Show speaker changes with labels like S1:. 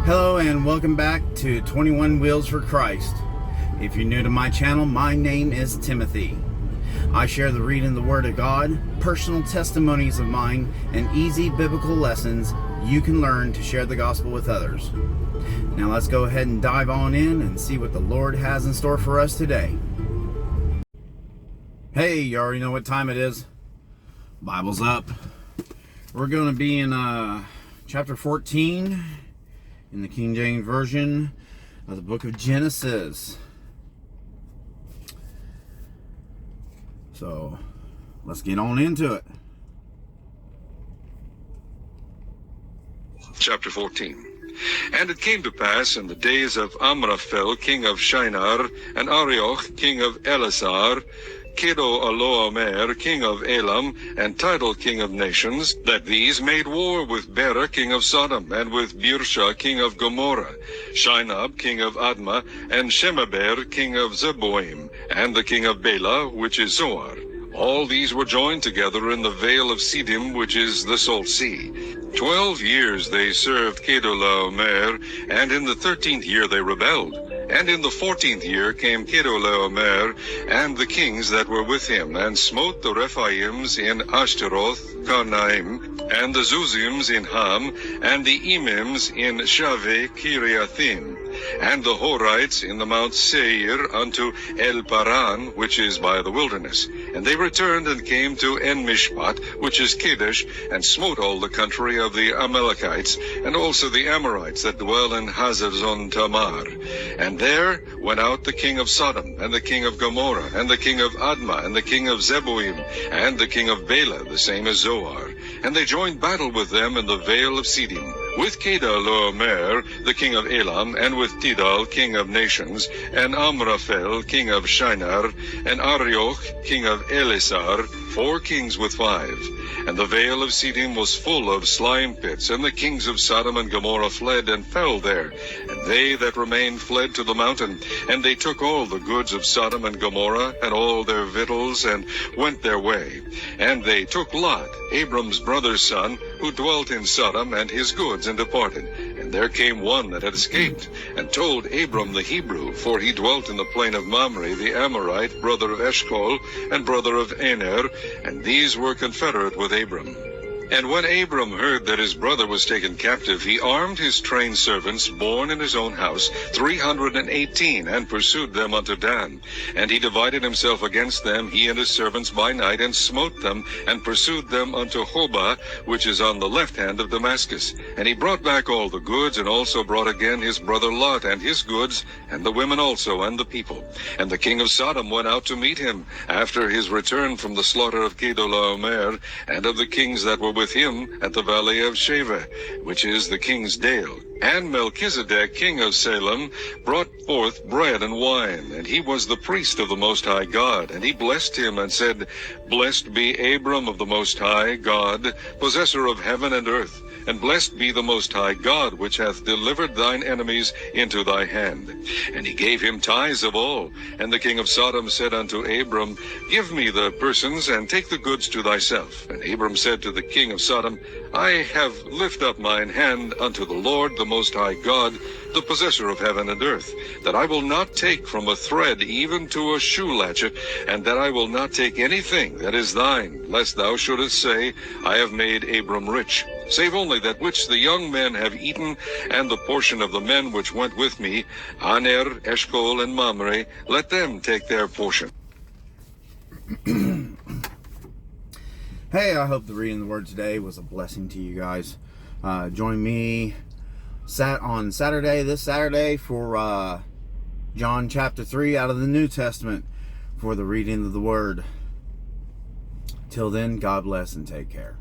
S1: Hello and welcome back to 21 Wheels for Christ. If you're new to my channel, my name is Timothy. I share the reading of the Word of God, personal testimonies of mine, and easy biblical lessons you can learn to share the gospel with others. Now let's go ahead and dive on in and see what the Lord has in store for us today. Hey, you already know what time it is. Bible's up. We're going to be in chapter 14 in the King James Version of the book of Genesis. So let's get on into it.
S2: Chapter 14. And it came to pass in the days of Amraphel, king of Shinar, and Arioch, king of Elasar, Kedorlaomer, king of Elam, and Tidal, king of nations, that these made war with Bera, king of Sodom, and with Birsha, king of Gomorrah, Shinab, king of Admah, and Shemeber, king of Zeboim, and the king of Bela, which is Zoar. All these were joined together in the vale of Siddim, which is the salt sea. 12 years they served Kedorlaomer, and in the 13th year they rebelled. And in the 14th year came Kedorlaomer and the kings that were with him, and smote the Rephaims in Ashtaroth, Karnaim, and the Zuzims in Ham, and the Emims in Shaveh Kiriathim, and the Horites in the Mount Seir unto El Paran, which is by the wilderness. And they returned and came to En-Mishpat, which is Kadesh, and smote all the country of the Amalekites, and also the Amorites that dwell in Hazazon Tamar. And there went out the king of Sodom, and the king of Gomorrah, and the king of Admah, and the king of Zeboim, and the king of Bela, the same as Zoar. And they joined battle with them in the vale of Siddim, with Kedorlaomer, the king of Elam, and with Tidal, king of nations, and Amraphel, king of Shinar, and Arioch, king of Elasar, 4 kings with 5. And the vale of Siddim was full of slime pits, and the kings of Sodom and Gomorrah fled and fell there. And they that remained fled to the mountain, and they took all the goods of Sodom and Gomorrah, and all their victuals, and went their way. And they took Lot, Abram's brother's son, who dwelt in Sodom, and his goods, and departed. And there came one that had escaped, and told Abram the Hebrew, for he dwelt in the plain of Mamre, the Amorite, brother of Eshcol, and brother of Aner, and these were confederate with Abram. And when Abram heard that his brother was taken captive, he armed his trained servants, born in his own house, 318, and pursued them unto Dan. And he divided himself against them, he and his servants, by night, and smote them, and pursued them unto Hobah, which is on the left hand of Damascus. And he brought back all the goods, and also brought again his brother Lot, and his goods, and the women also, and the people. And the king of Sodom went out to meet him, after his return from the slaughter of Kedorlaomer, and of the kings that were with him at the valley of Shaveh, which is the king's dale. And Melchizedek, king of Salem, brought forth bread and wine, and he was the priest of the Most High God. And he blessed him, and said, Blessed be Abram of the Most High God, possessor of heaven and earth. And blessed be the Most High God, which hath delivered thine enemies into thy hand. And he gave him tithes of all. And the king of Sodom said unto Abram, Give me the persons, and take the goods to thyself. And Abram said to the king of Sodom, I have lifted up mine hand unto the Lord, the Most High God, the possessor of heaven and earth, that I will not take from a thread even to a shoe latchet, and that I will not take anything that is thine, lest thou shouldest say, I have made Abram rich. save only that which the young men have eaten, and the portion of the men which went with me, Aner, Eshcol, and Mamre, let them take their portion.
S1: Hey, I hope the reading of the word today was a blessing to you guys. Join me on this Saturday, for John chapter 3 out of the New Testament for the reading of the word. Till then, God bless and take care.